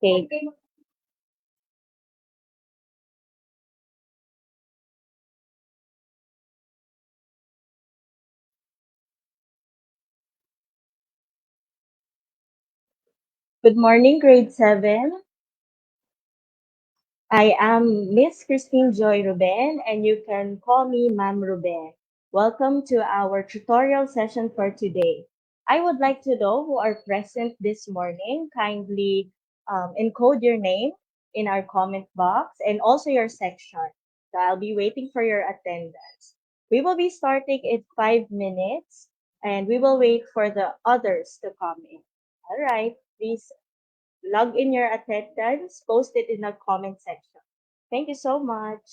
Okay. Good morning, grade 7. I am Miss Christine Joy Ruben, and you can call me Ma'am Ruben. Welcome to our tutorial session for today. I would like to know who are present this morning. Kindly encode your name in our comment box and also your section. So I'll be waiting for your attendance. We will be starting in 5 minutes, and we will wait for the others to come in. All right, please log in your attendance, post it in the comment section. Thank you so much.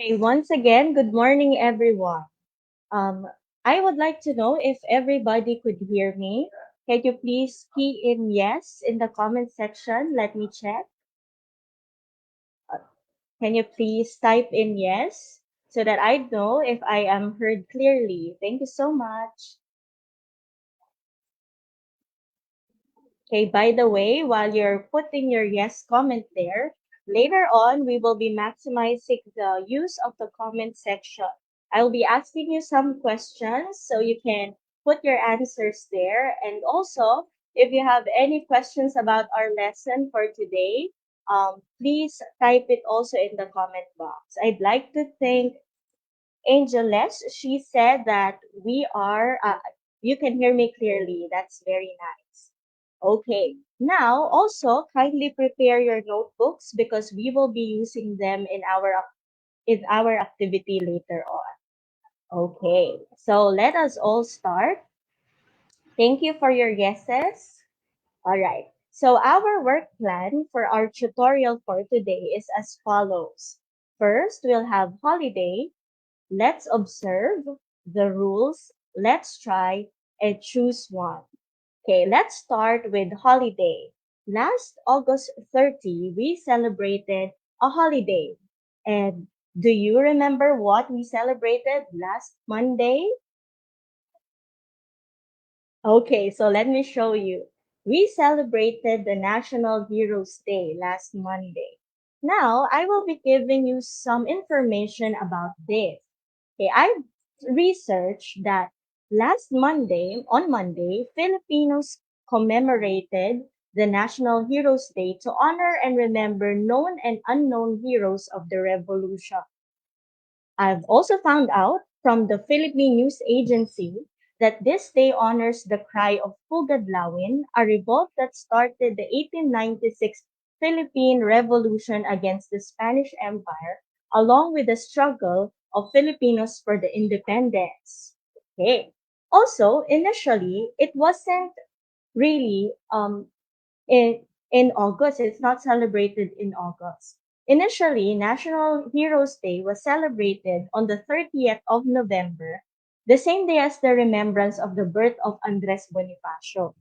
Okay, once again, good morning, everyone. Um, I would like to know if everybody could hear me. Can you please key in yes in the comment section? Let me check. Can you please type in yes so that I know if I am heard clearly? Thank you so much. Okay, by the way, while you're putting your yes comment there, later on we will be maximizing the use of the comment section. I'll be asking you some questions so you can put your answers there. And also, if you have any questions about our lesson for today, please type it also in the comment box. I'd like to thank Angeles. She said that you can hear me clearly. That's very nice. Okay. Now, also kindly prepare your notebooks because we will be using them in our activity later on. Okay. So let us all start. Thank you for your guesses. All right. So our work plan for our tutorial for today is as follows. First, we'll have holiday. Let's observe the rules. Let's try and choose one. Okay, let's start with holiday. Last August 30, we celebrated a holiday. And do you remember what we celebrated last Monday? Okay, so let me show you. We celebrated the National Heroes Day last Monday. Now, I will be giving you some information about this. Okay, I researched that on Monday, Filipinos commemorated the National Heroes Day to honor and remember known and unknown heroes of the revolution. I've also found out from the Philippine News Agency that this day honors the cry of Pugadlawin, a revolt that started the 1896 Philippine Revolution against the Spanish Empire, along with the struggle of Filipinos for the independence. Okay. Also, initially, it wasn't really in August. It's not celebrated in August. Initially, National Heroes Day was celebrated on the 30th of November, the same day as the remembrance of the birth of Andres Bonifacio.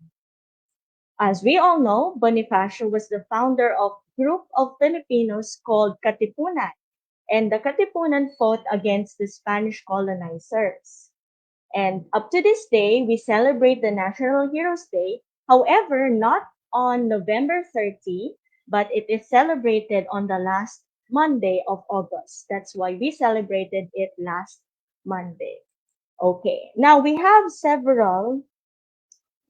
As we all know, Bonifacio was the founder of a group of Filipinos called Katipunan, and the Katipunan fought against the Spanish colonizers. And up to this day, we celebrate the National Heroes Day. However, not on November 30, but it is celebrated on the last Monday of August. That's why we celebrated it last Monday. Okay. Now we have several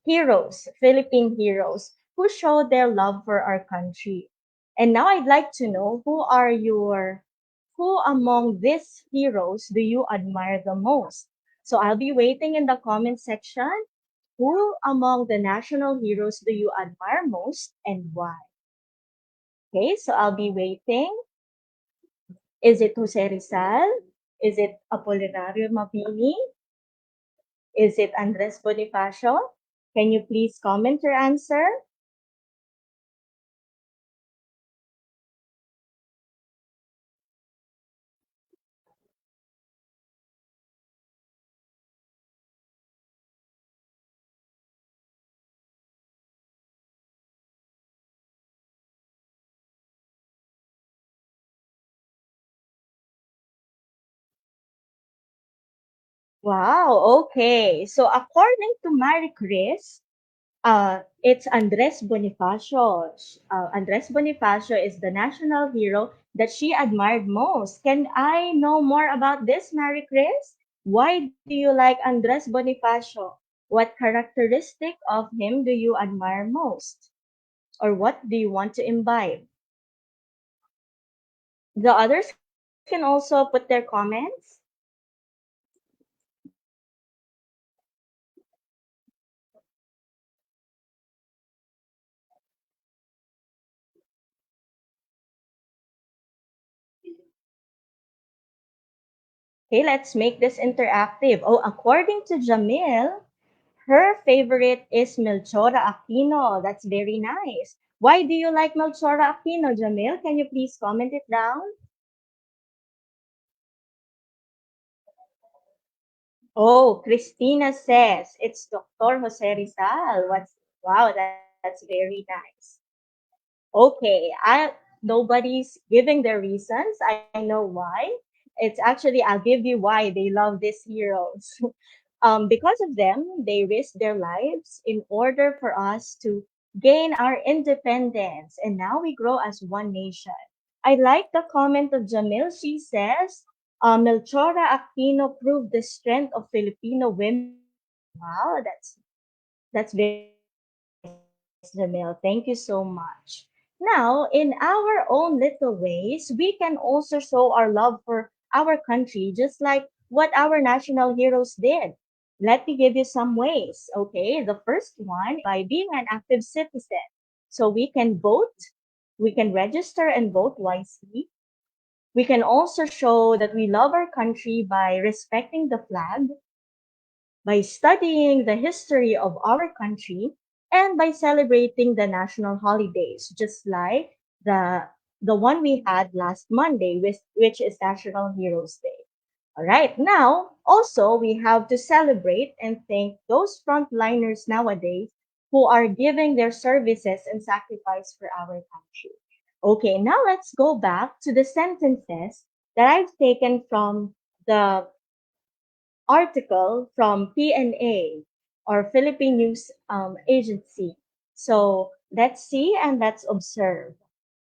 heroes, Philippine heroes, who show their love for our country. And now I'd like to know who among these heroes do you admire the most? So I'll be waiting in the comment section. Who among the national heroes do you admire most and why? Okay, so I'll be waiting. Is it Jose Rizal? Is it Apolinario Mabini? Is it Andres Bonifacio? Can you please comment your answer? Wow, okay. So according to Marie Chris, it's Andres Bonifacio. Andres Bonifacio is the national hero that she admired most. Can I know more about this, Marie Chris? Why do you like Andres Bonifacio? What characteristic of him do you admire most? Or what do you want to imbibe? The others can also put their comments. Okay, let's make this interactive. Oh, according to Jamil, her favorite is Melchora Aquino. That's very nice. Why do you like Melchora Aquino, Jamil? Can you please comment it down? Oh, Christina says it's Dr. Jose Rizal. Wow, that's very nice. Okay, I nobody's giving their reasons. I know why. It's actually I'll give you why they love these heroes. Because of them, they risk their lives in order for us to gain our independence, and now we grow as one nation. I like the comment of Jamil. She says, Melchora Aquino proved the strength of Filipino women. Wow, that's very nice, Jamil. Thank you so much. Now, in our own little ways, we can also show our love for our country, just like what our national heroes did. Let me give you some ways, okay? The first one is by being an active citizen. So we can vote, we can register and vote wisely. We can also show that we love our country by respecting the flag, by studying the history of our country, and by celebrating the national holidays, just like the the one we had last Monday, which is National Heroes Day. All right, now also we have to celebrate and thank those frontliners nowadays who are giving their services and sacrifice for our country. Okay, now let's go back to the sentences that I've taken from the article from PNA or Philippine News Agency. So let's see and let's observe.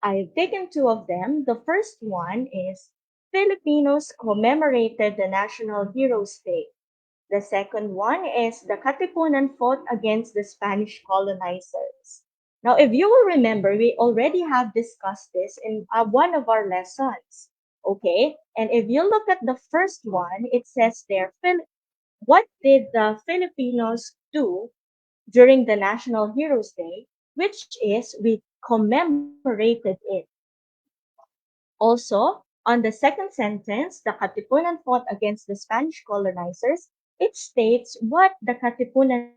I've taken two of them. The first one is Filipinos commemorated the National Heroes Day. The second one is the Katipunan fought against the Spanish colonizers. Now, if you will remember, we already have discussed this in one of our lessons. Okay, and if you look at the first one, it says there, what did the Filipinos do during the National Heroes Day, which is we commemorated it. Also, on the second sentence, the Katipunan fought against the Spanish colonizers, it states what the Katipunan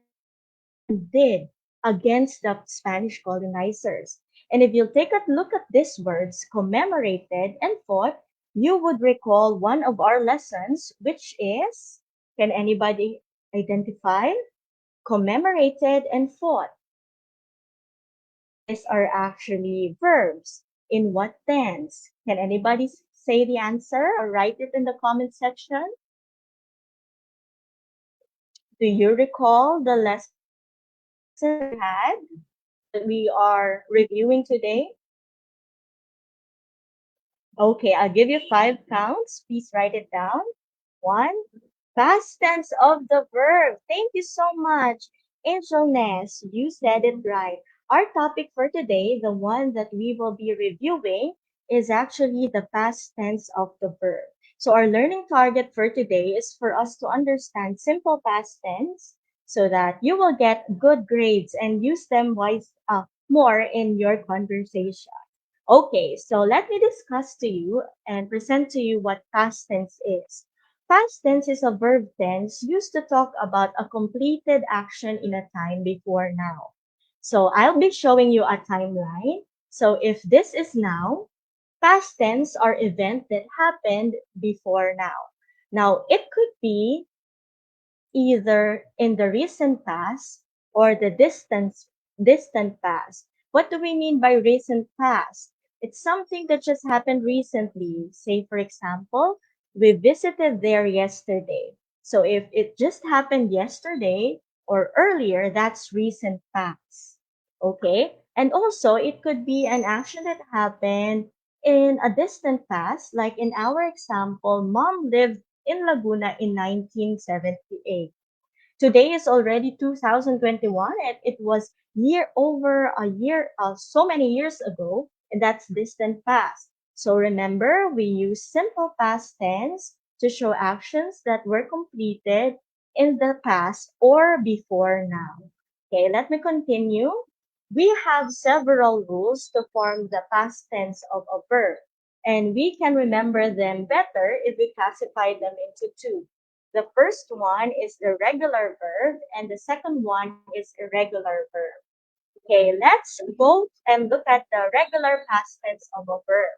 did against the Spanish colonizers. And if you take a look at these words, commemorated and fought, you would recall one of our lessons, which is, can anybody identify? Commemorated and fought. These are actually verbs. In what tense? Can anybody say the answer or write it in the comment section? Do you recall the lesson that we had that we are reviewing today? Okay, I'll give you five counts. Please write it down. One, past tense of the verb. Thank you so much. Angel Ness, you said it right. Our topic for today, the one that we will be reviewing, is actually the past tense of the verb. So our learning target for today is for us to understand simple past tense so that you will get good grades and use them more in your conversation. Okay, so let me discuss to you and present to you what past tense is. Past tense is a verb tense used to talk about a completed action in a time before now. So I'll be showing you a timeline. So if this is now, past tense are events that happened before now. Now it could be either in the recent past or the distant past. What do we mean by recent past? It's something that just happened recently. Say for example, we visited there yesterday. So if it just happened yesterday or earlier, that's recent past. Okay? And also it could be an action that happened in a distant past, like in our example, mom lived in Laguna in 1978. Today is already 2021 and it was over a year, so many years ago, and that's distant past. So remember, we use simple past tense to show actions that were completed in the past or before now. Okay, let me continue. We have several rules to form the past tense of a verb, and we can remember them better if we classify them into two. The first one is the regular verb, and the second one is irregular verb. Okay, let's go and look at the regular past tense of a verb.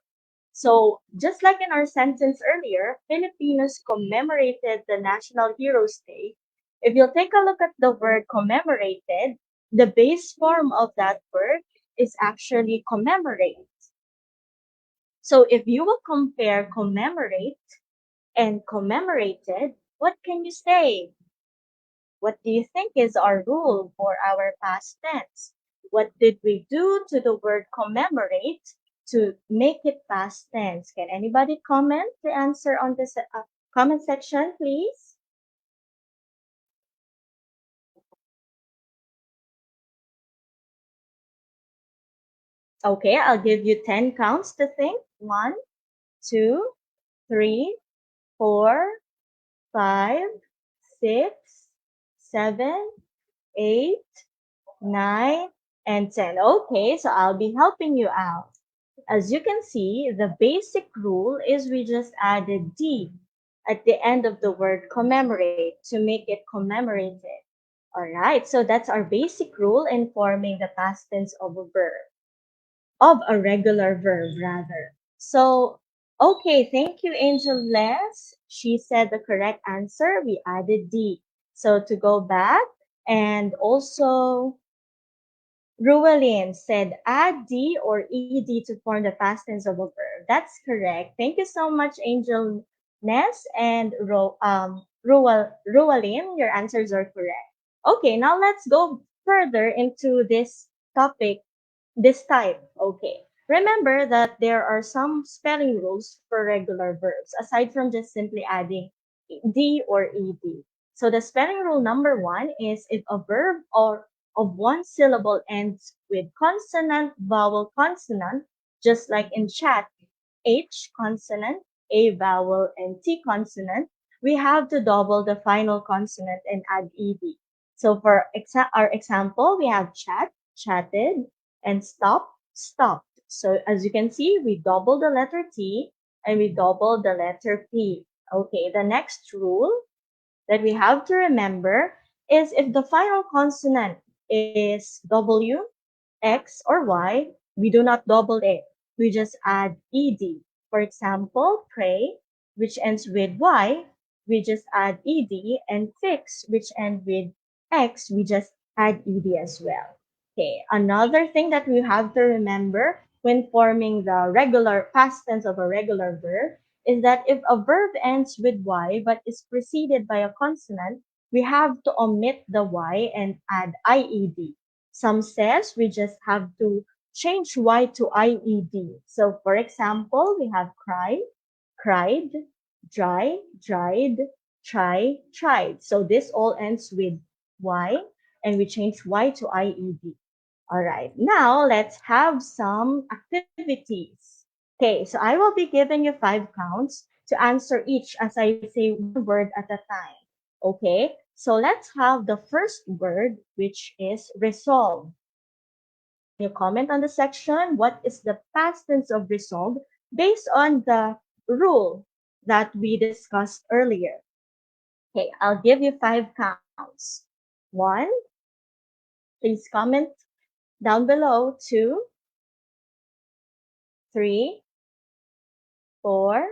So, just like in our sentence earlier, Filipinos commemorated the National Heroes Day. If you'll take a look at the word commemorated, the base form of that word is actually commemorate. So, if you will compare commemorate and commemorated, what can you say? What do you think is our rule for our past tense? What did we do to the word commemorate to make it past tense? Can anybody comment the answer on the comment section, please? Okay, I'll give you 10 counts to think. One, two, three, four, five, six, seven, eight, 9, and 10. Okay, so I'll be helping you out. As you can see, the basic rule is we just added D at the end of the word commemorate to make it commemorated. All right, so that's our basic rule in forming the past tense of a verb, of a regular verb rather. So, okay, thank you, Angel Les. She said the correct answer. We added D. So to go back, and also Rualin said add D or ED to form the past tense of a verb. That's correct. Thank you so much, Angel Ness and Rualin. Your answers are correct. Okay, now let's go further into this topic, this type. Okay. Remember that there are some spelling rules for regular verbs aside from just simply adding D or ED. So the spelling rule number one is if a verb or of one syllable ends with consonant, vowel, consonant, just like in chat, H consonant, A vowel, and T consonant, we have to double the final consonant and add ED. So for our example, we have chat, chatted, and stop, stopped. So as you can see, we double the letter T and we double the letter P. Okay, the next rule that we have to remember is if the final consonant is W, X, or Y, we do not double it. We just add ED. For example, pray, which ends with Y, we just add ED, and fix, which ends with X, we just add ED as well. Okay, another thing that we have to remember when forming the regular past tense of a regular verb is that if a verb ends with Y but is preceded by a consonant, we have to omit the Y and add IED. Some says we just have to change Y to IED. So for example, we have cry, cried, dry, dried, try, tried. So this all ends with Y and we change Y to IED. All right, now let's have some activities. Okay, so I will be giving you 5 counts to answer each as I say one word at a time. Okay, so let's have the first word, which is resolve. You comment on the section what is the past tense of resolve based on the rule that we discussed earlier. Okay, I'll give you 5 counts. One, please comment down below. Two, three, four,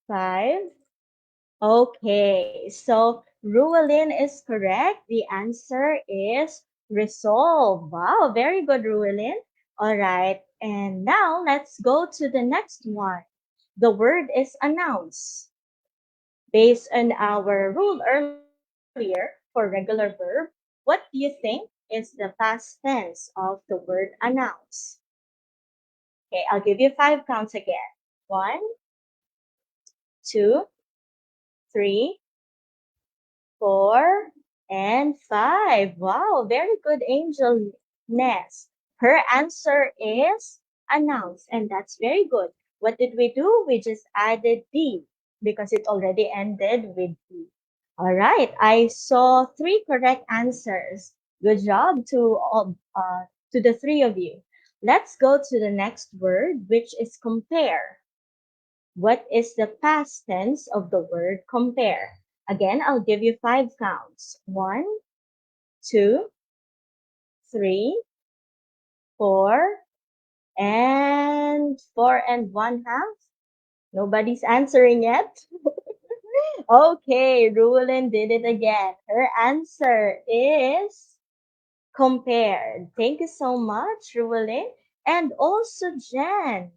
five. Okay, so Rualin is correct. The answer is resolve. Wow, very good, Rualin. All right, and now let's go to the next one. The word is announce. Based on our rule earlier for regular verb, what do you think is the past tense of the word announce? Okay, I'll give you 5 counts again. One, two, three, 4, and 5. Wow, very good, Angel Ness. Her answer is announce, and that's very good. What did we do? We just added D because it already ended with D. All right, I saw 3 correct answers. Good job to the 3 of you. Let's go to the next word, which is compare. What is the past tense of the word compare? Again, I'll give you 5 counts. One, two, three, four, and 4 and 1/2. Nobody's answering yet. Okay, Rulin did it again. Her answer is compared. Thank you so much, Rulin. And also Jen.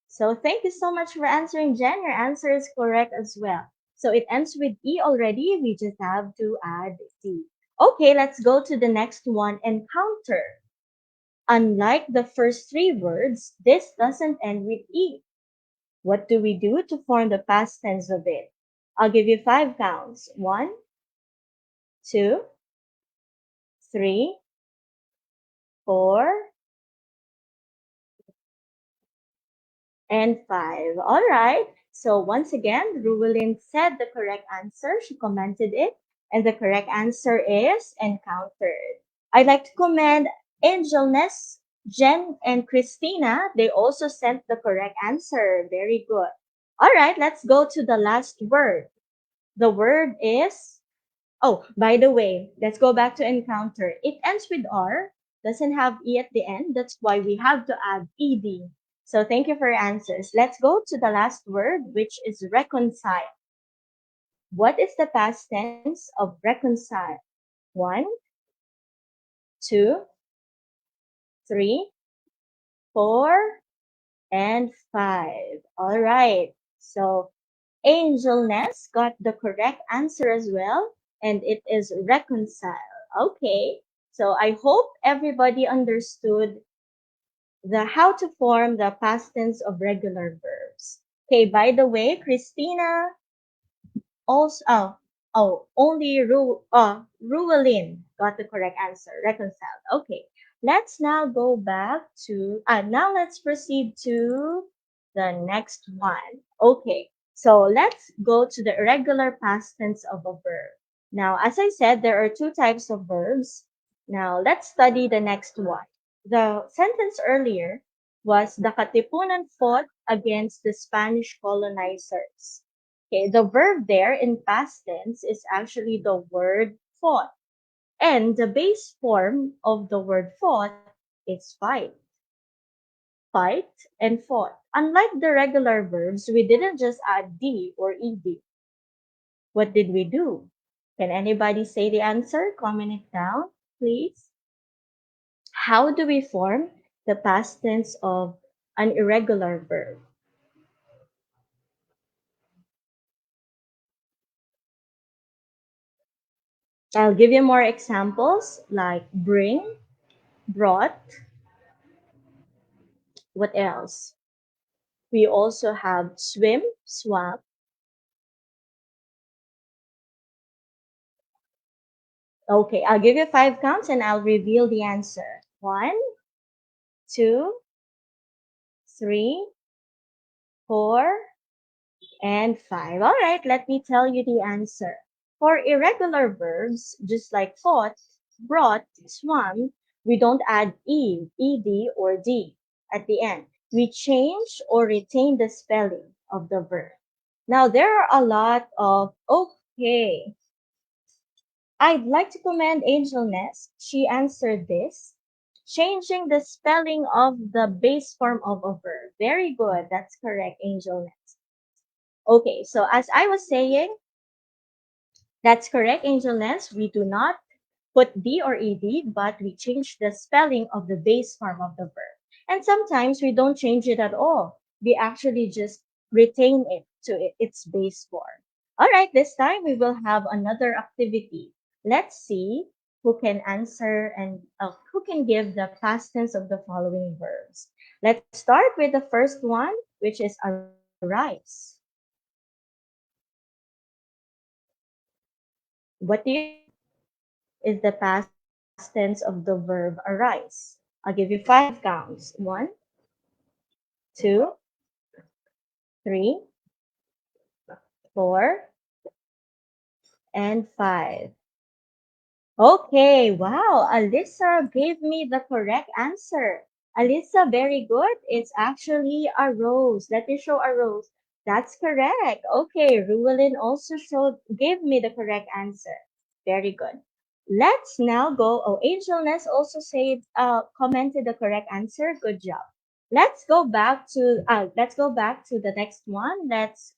So thank you so much for answering, Jen. Your answer is correct as well. So it ends with E already. We just have to add D. Okay, let's go to the next one, encounter. Unlike the first three words, this doesn't end with E. What do we do to form the past tense of it? I'll give you five counts. One, two, three, four, and five. All right. So once again, Ruwelin said the correct answer. She commented it. And the correct answer is encountered. I'd like to commend Angelness, Jen, and Christina. They also sent the correct answer. Very good. All right, let's go to the last word. The word is, oh, by the way, let's go back to encounter. It ends with R, doesn't have E at the end. That's why we have to add ED. So thank you for your answers. Let's go to the last word, which is reconcile. What is the past tense of reconcile? One, two, three, four, and five. All right. So Angel Ness got the correct answer as well, and it is reconcile. Okay. So I hope everybody understood the how to form the past tense of regular verbs. Okay, by the way, Christina also only Ruelin got the correct answer, reconciled. Okay. Let's now go back to now let's proceed to the next one. Okay. So let's go to the irregular past tense of a verb. Now, as I said, there are two types of verbs. Now, let's study the next one. The sentence earlier was the Katipunan fought against the Spanish colonizers. Okay, the verb there in past tense is actually the word fought. And the base form of the word fought is fight. Fight and fought. Unlike the regular verbs, we didn't just add D or ED. What did we do? Can anybody say the answer? Comment it down, please. How do we form the past tense of an irregular verb? I'll give you more examples like bring, brought. What else? We also have swim, swam. Okay, I'll give you five counts and I'll reveal the answer. One, two, three, four, and five. All right, let me tell you the answer. For irregular verbs, just like fought, brought, swam, we don't add ed, or d at the end. We change or retain the spelling of the verb. Now, there are a lot of, okay, I'd like to commend Angel Nest. She answered this. Changing the spelling of the base form of a verb. Very good. That's correct, Angel Nest. Okay, so as I was saying, that's correct, Angel Nest. We do not put D or ED, but we change the spelling of the base form of the verb. And sometimes we don't change it at all. We actually just retain it to its base form. All right, this time we will have another activity. Let's see who can answer and who can give the past tense of the following verbs. Let's start with the first one, which is arise. What do you is the past tense of the verb arise? I'll give you five counts. One, two, three, four, and five. Okay, wow. Alyssa gave me the correct answer. Alyssa, very good. It's actually a rose. Let me show a rose. That's correct. Okay, Ruelin also gave me the correct answer. Very good. Let's now go. Oh, Angelness also commented the correct answer. Good job. Let's go back to the next one. Let's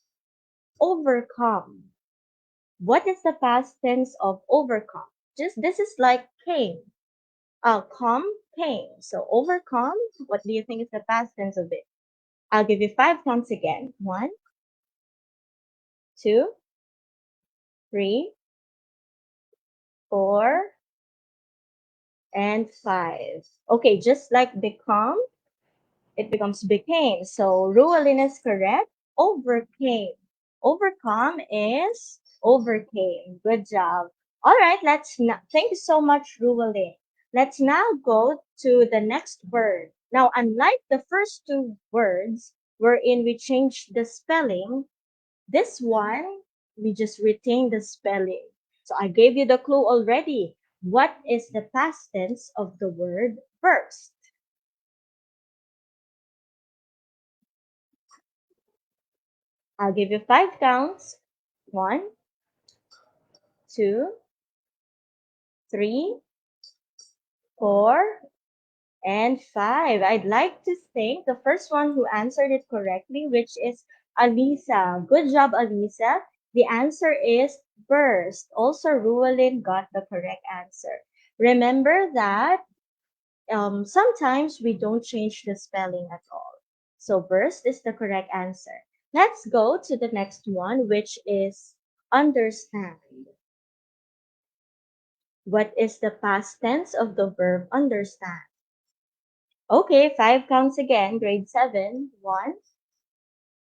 overcome. What is the past tense of overcome? Just this is like came. Come, came. So overcome, what do you think is the past tense of it? I'll give you five counts again. One, two, three, four, and five. Okay, just like become, it becomes became. So Rualin is correct. Overcame. Overcome is overcame. Good job. All right, thank you so much, Rualin. Let's now go to the next word. Now, unlike the first two words wherein we changed the spelling, this one, we just retain the spelling. So I gave you the clue already. What is the past tense of the word first? I'll give you five counts. One, two, three, four, and five. I'd like to thank the first one who answered it correctly, which is Alisa. Good job, Alisa. The answer is burst. Also, Rualin got the correct answer. Remember that sometimes we don't change the spelling at all. So burst is the correct answer. Let's go to the next one, which is understand. What is the past tense of the verb understand? Okay, five counts again. Grade 7. One,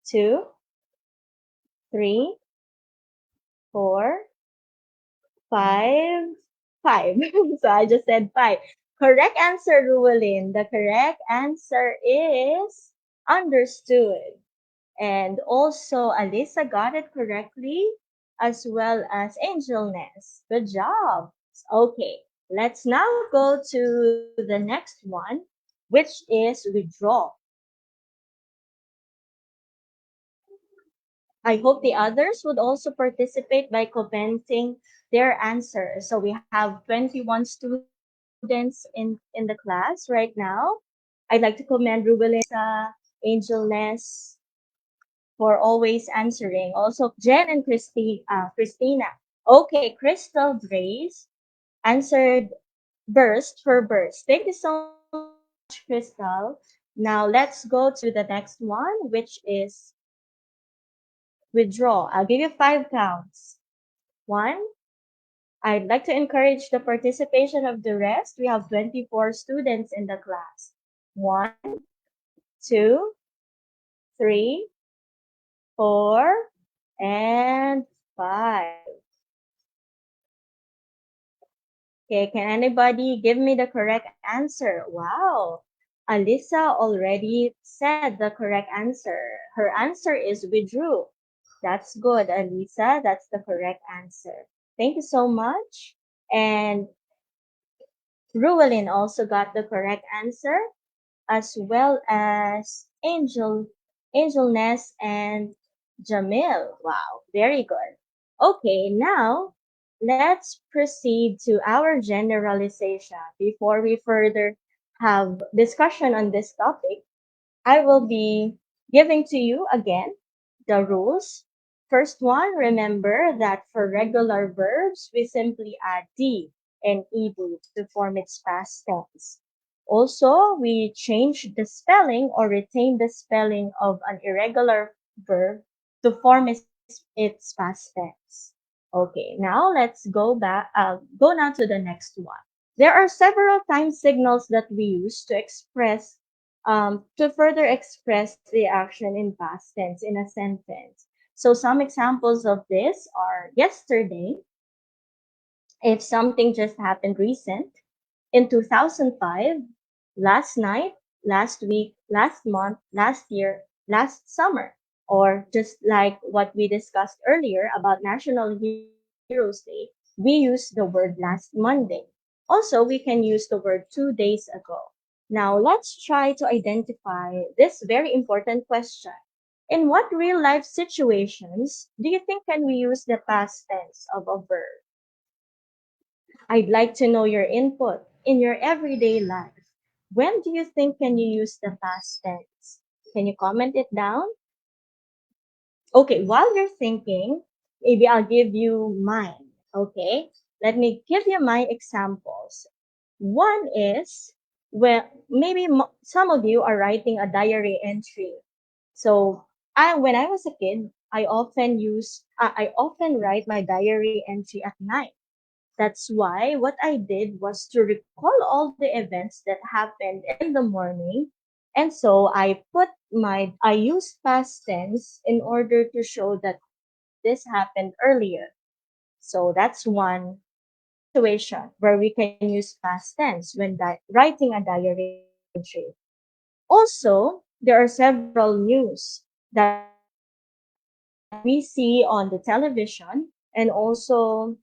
two, three, four, five, five. So I just said five. Correct answer, Ruelin. The correct answer is understood. And also, Alyssa got it correctly, as well as Angelness. Good job. Okay, let's now go to the next one, which is withdraw. I hope the others would also participate by commenting their answers. So we have 21 students in the class right now. I'd like to commend Rubelinsa, Angelness, for always answering. Also, Jen and Christina. Okay, Crystal Grace answered burst for burst. Thank you so much, Crystal. Now let's go to the next one, which is withdraw. I'll give you five counts. One, I'd like to encourage the participation of the rest. We have 24 students in the class. One, two, three, four, and five. Okay, can anybody give me the correct answer? Wow. Alyssa already said the correct answer. Her answer is withdrew. That's good, Alyssa. That's the correct answer. Thank you so much. And Ruelin also got the correct answer, as well as Angelness and Jamil. Wow, very good. Okay, now let's proceed to our generalization. Before we further have discussion on this topic, I will be giving to you again the rules. First one, remember that for regular verbs, we simply add D and ED to form its past tense. Also, we change the spelling or retain the spelling of an irregular verb to form its past tense. Okay, now let's go now to the next one. There are several time signals that we use to to further express the action in past tense in a sentence. So some examples of this are yesterday, if something just happened recent, in 2005, last night, last week, last month, last year, last summer, or just like what we discussed earlier about National Heroes Day, we use the word last Monday. Also, we can use the word 2 days ago. Now, let's try to identify this very important question. In what real life situations do you think can we use the past tense of a verb? I'd like to know your input in your everyday life. When do you think can you use the past tense? Can you comment it down? Okay, while you're thinking, maybe I'll give you mine. Okay, let me give you my examples. One is, well, maybe some of you are writing a diary entry. So when I was a kid, I often write my diary entry at night. That's why what I did was to recall all the events that happened in the morning. And so I used past tense in order to show that this happened earlier. So that's one situation where we can use past tense when writing a diary entry. Also, there are several news that we see on the television and also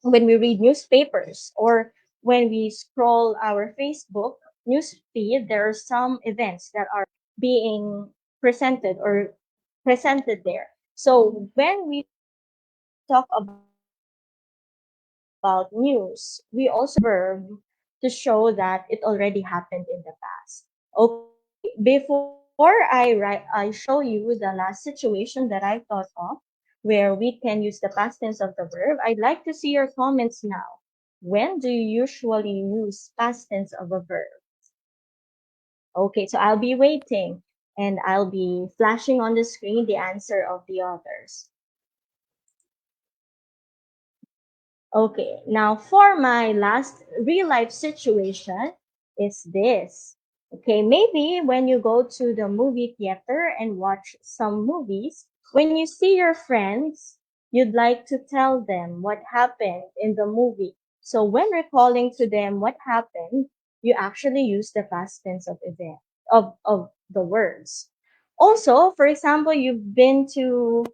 when we read newspapers or when we scroll our Facebook news feed, there are some events that are being presented or presented there. So when we talk about news, we also use the verb to show that it already happened in the past. Okay, before I show you the last situation that I thought of where we can use the past tense of the verb, I'd like to see your comments now. When do you usually use past tense of a verb? Okay, so I'll be waiting and I'll be flashing on the screen the answer of the others. Okay, now for my last real life situation is this. Okay, maybe when you go to the movie theater and watch some movies, when you see your friends, you'd like to tell them what happened in the movie. So when recalling to them what happened, you actually use the past tense of event of the words. Also, for example, you've been to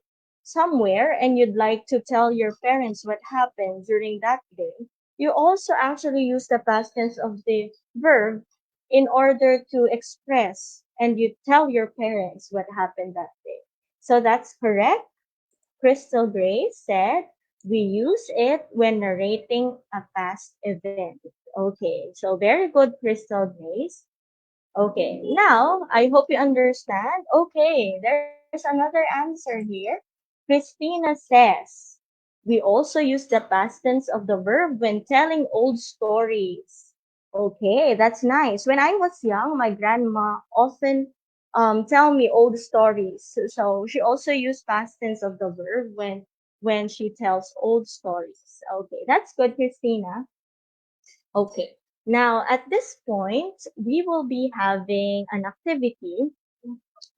somewhere and you'd like to tell your parents what happened during that day, you also actually use the past tense of the verb in order to express and you tell your parents what happened that day. So that's correct. Crystal Gray said we use it when narrating a past event. Okay, so very good, Crystal Grace. Okay, now I hope you understand. Okay, there's another answer here. Christina says we also use the past tense of the verb when telling old stories. Okay, that's nice. When I was young, my grandma often tell me old stories. So she also used past tense of the verb when she tells old stories. Okay, that's good, Christina. Okay. Now, at this point, we will be having an activity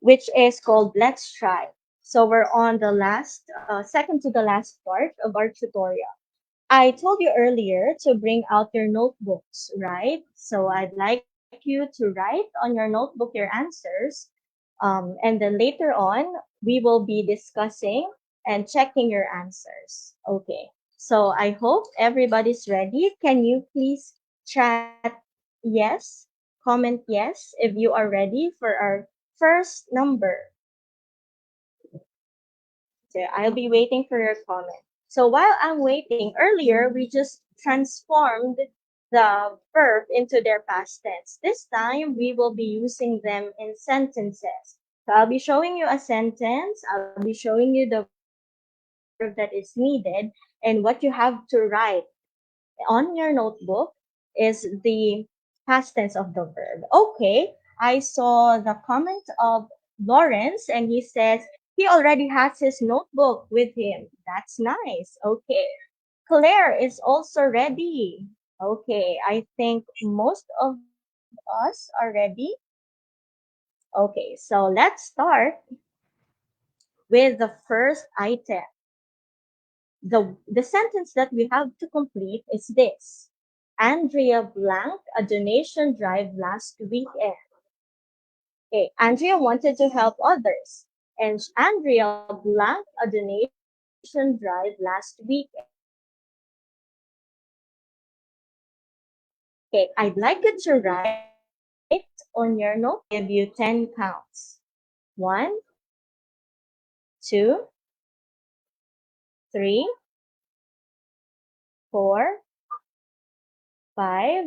which is called Let's Try. So we're on the second to the last part of our tutorial. I told you earlier to bring out your notebooks, right? So I'd like you to write on your notebook your answers. And then later on, we will be discussing and checking your answers. Okay. So I hope everybody's ready. Can you please chat yes, comment yes if you are ready for our first number. So I'll be waiting for your comment. So while I'm waiting, earlier we just transformed the verb into their past tense. This time we will be using them in sentences. So I'll be showing you a sentence. I'll be showing you the verb that is needed and what you have to write on your notebook is the past tense of the verb. Okay, I saw the comment of Lawrence and he says he already has his notebook with him. That's nice. Okay. Claire is also ready. Okay, I think most of us are ready. Okay, so let's start with the first item. The sentence that we have to complete is this. Andrea blanked a donation drive last weekend. Okay, Andrea wanted to help others, and Andrea blanked a donation drive last weekend. Okay, I'd like you to write on your note. Give you 10 counts. One, two, three, four, 5,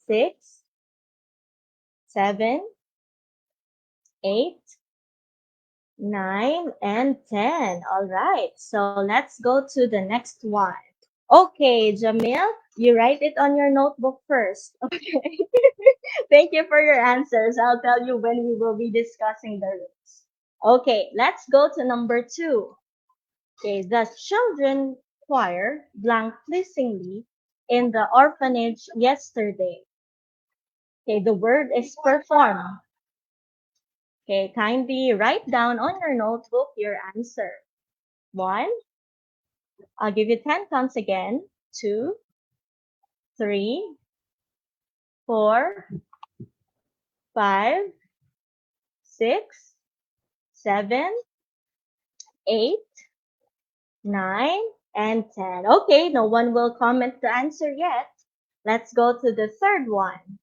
6, 7, 8, 9, and 10. All right. So let's go to the next one. Okay, Jamil, you write it on your notebook first. Okay. Thank you for your answers. I'll tell you when we will be discussing the rules. Okay, let's go to number 2. Okay, the children choir blank pleasingly in the orphanage yesterday? Okay, the word is perform. Okay, kindly write down on your notebook your answer. One, I'll give you 10 counts again. Two, three, four, five, six, seven, eight, nine, and 10. Okay, no one will comment the answer yet. Let's go to the third one.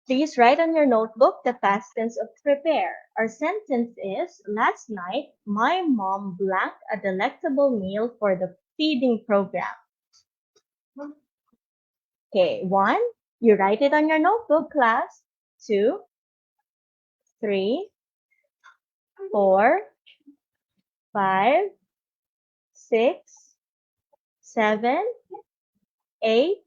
Please write on your notebook the past tense of prepare. Our sentence is, last night, my mom blanked a delectable meal for the feeding program. Okay, one, you write it on your notebook, class. Two, three, four, five, six, seven, eight,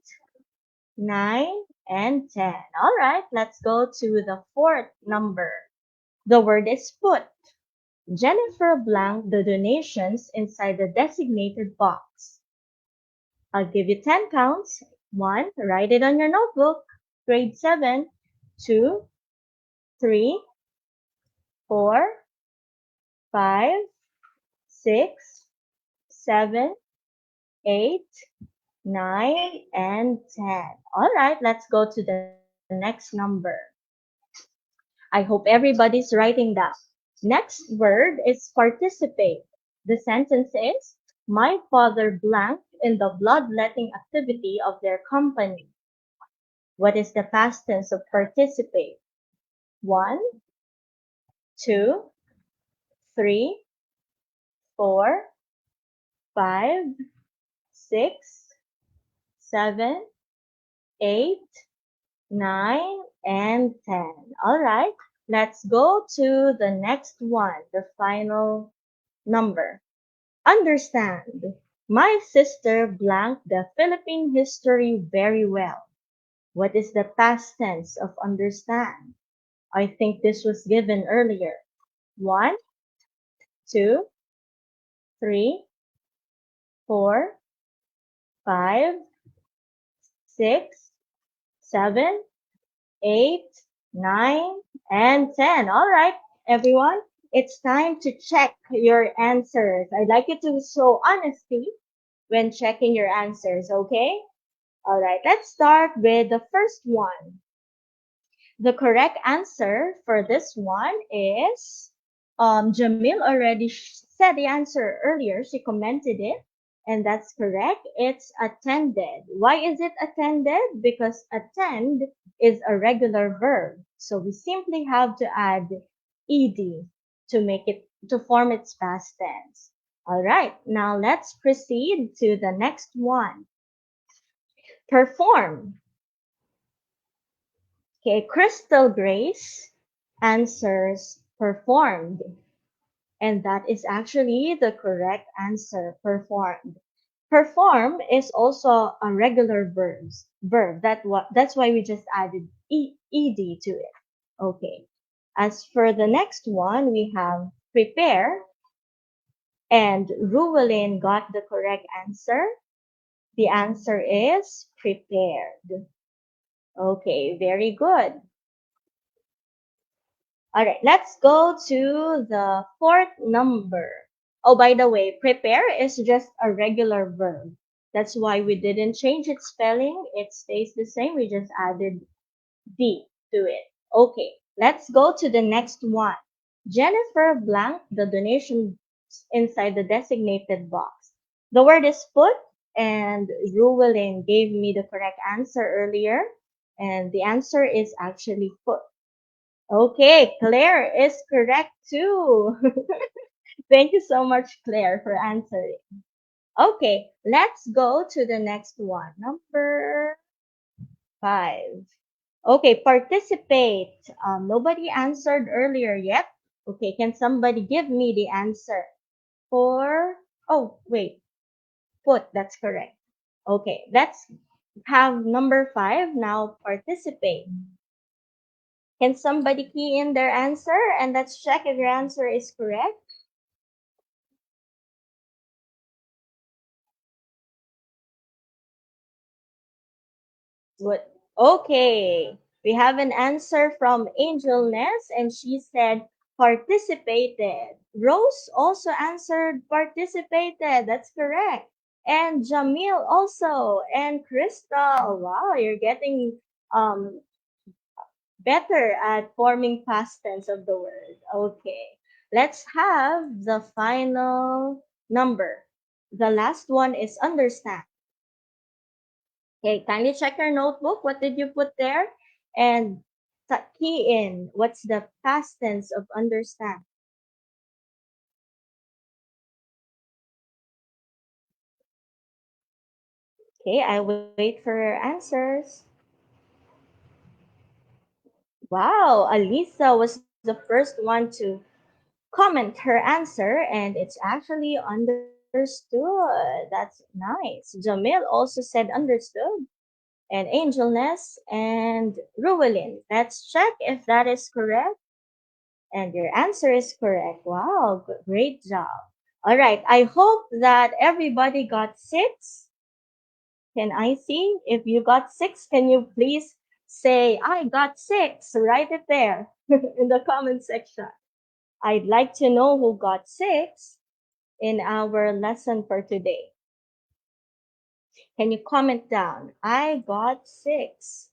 9, and 10. All right, let's go to the fourth number. The word is put. Jennifer blanked the donations inside the designated box. I'll give you 10 counts. 1, write it on your notebook. Grade 7. 2, 3, 4, 5, 6, 7, 8, 9, and 10. All right, let's go to the next number. I hope everybody's writing down. Next word is participate. The sentence is, my father blanked in the bloodletting activity of their company. What is the past tense of participate? One, two, three, four, five, six, seven, eight, 9, and 10. All right, let's go to the next one, the final number. Understand. My sister blanked the Philippine history very well. What is the past tense of understand? I think this was given earlier. One, two, three, four, five, six, seven, 8, 9, and 10. All right, everyone, it's time to check your answers. I'd like you to show honesty when checking your answers, okay? All right, let's start with the first one. The correct answer for this one is Jamil already said the answer earlier. She commented it, and that's correct. It's attended. Why is it attended? Because attend is a regular verb. So we simply have to add ed to make it to form its past tense. All right, now let's proceed to the next one. Perform. Okay, Crystal Grace answers performed. And that is actually the correct answer, performed. Perform is also a regular verb. That's why we just added ed to it. Okay. As for the next one, we have prepare, and Ruwelin got the correct answer. The answer is prepared. Okay, very good. All right, let's go to the fourth number. Oh, by the way, prepare is just a regular verb. That's why we didn't change its spelling. It stays the same. We just added D to it. Okay, let's go to the next one. Jennifer blanked the donation inside the designated box. The word is put, and Ruwelin gave me the correct answer earlier, and the answer is actually put. Okay, Claire is correct too. Thank you so much, Claire, for answering. Okay, let's go to the next one. Number 5. Okay, participate. Nobody answered earlier yet. Okay, can somebody give me the answer for, oh, wait, put, that's correct. Okay, let's have number 5 now, participate. Can somebody key in their answer and let's check if your answer is correct? What? Okay. We have an answer from Angel Ness, and she said participated. Rose also answered participated. That's correct. And Jamil also, and Crystal. Wow, you're getting um better at forming past tense of the word. Okay. Let's have the final number. The last one is understand. Okay, kindly check your notebook. What did you put there? And key in what's the past tense of understand. Okay, I wait for your answers. Wow, Alisa was the first one to comment her answer, and it's actually understood. That's nice. Jamil also said understood, and Angelness and Ruwelin. Let's check if that is correct. And your answer is correct. Wow, great job. All right, I hope that everybody got six. Can I see? If you got six, can you please say, I got six? Write it there in the comment section. I'd like to know who got six in our lesson for today. Can you comment down? I got six.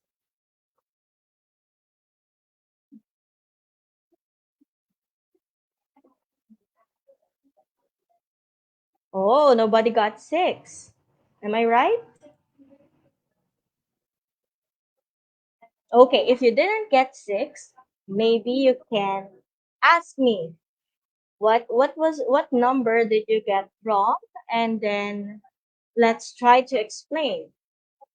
Oh, nobody got six. Am I right? Okay, if you didn't get six, maybe you can ask me what number did you get wrong, and then let's try to explain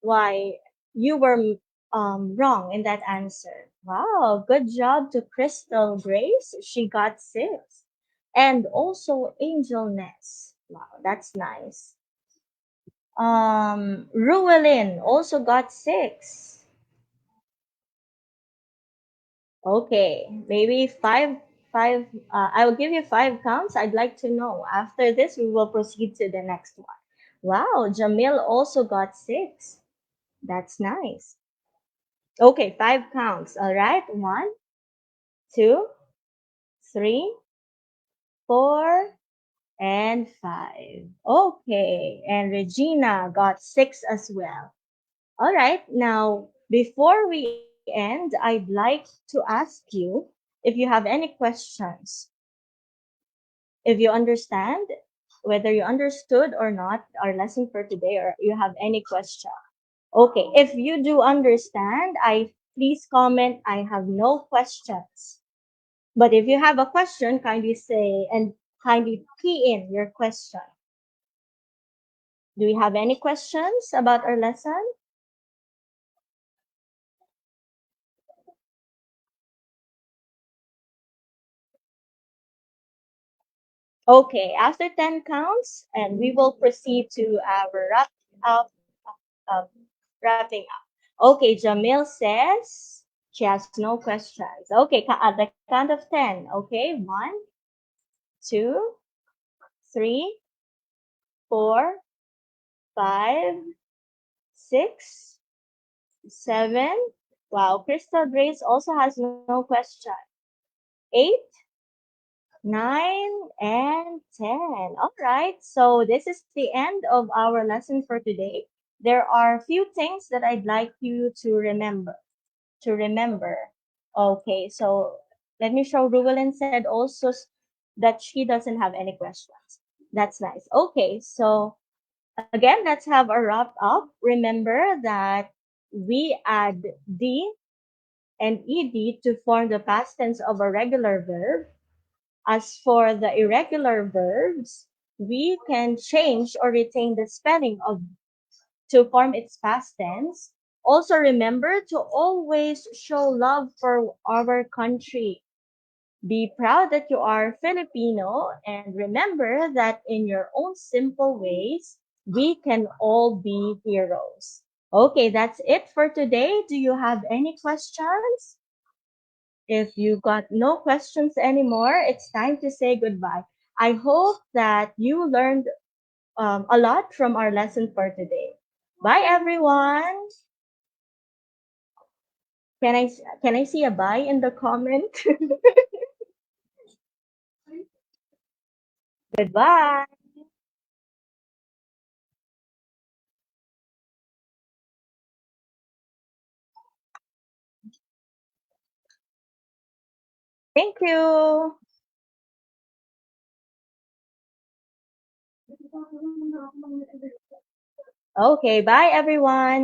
why you were wrong in that answer. Wow, good job to Crystal Grace. She got six. And also Angel Ness. Wow, that's nice. Ruelin also got six. Okay, maybe five. I will give you five counts. I'd like to know. After this, we will proceed to the next one. Wow, Jamil also got six. That's nice. Okay, five counts. All right, one, two, three, four, and five. Okay, and Regina got six as well. All right, now before we end, I'd like to ask you if you have any questions. If you understand, whether you understood or not our lesson for today, or you have any question. Okay, if you do understand, I please comment I have no questions. But if you have a question, kindly say and kindly key in your question. Do you have any questions about our lesson? Okay, after 10 counts, and we will proceed to our up, uh, wrapping up. Okay, Jamil says she has no questions. Okay, at the count of 10. Okay, one, two, three, four, five, six, seven. Wow, Crystal Grace also has no question. Eight, nine, and 10. All right. So this is the end of our lesson for today. There are a few things that I'd like you to remember. Okay. So let me show Ruwelin said also that she doesn't have any questions. That's nice. Okay. So again, let's have a wrap up. Remember that we add D and ED to form the past tense of a regular verb. As for the irregular verbs, we can change or retain the spelling of to form its past tense. Also remember to always show love for our country. Be proud that you are Filipino and remember that in your own simple ways, we can all be heroes. Okay, that's it for today. Do you have any questions? If you got no questions anymore, it's time to say goodbye. I hope that you learned a lot from our lesson for today. Bye, everyone. Can I see a bye in the comment? Goodbye. Thank you. Okay, bye everyone.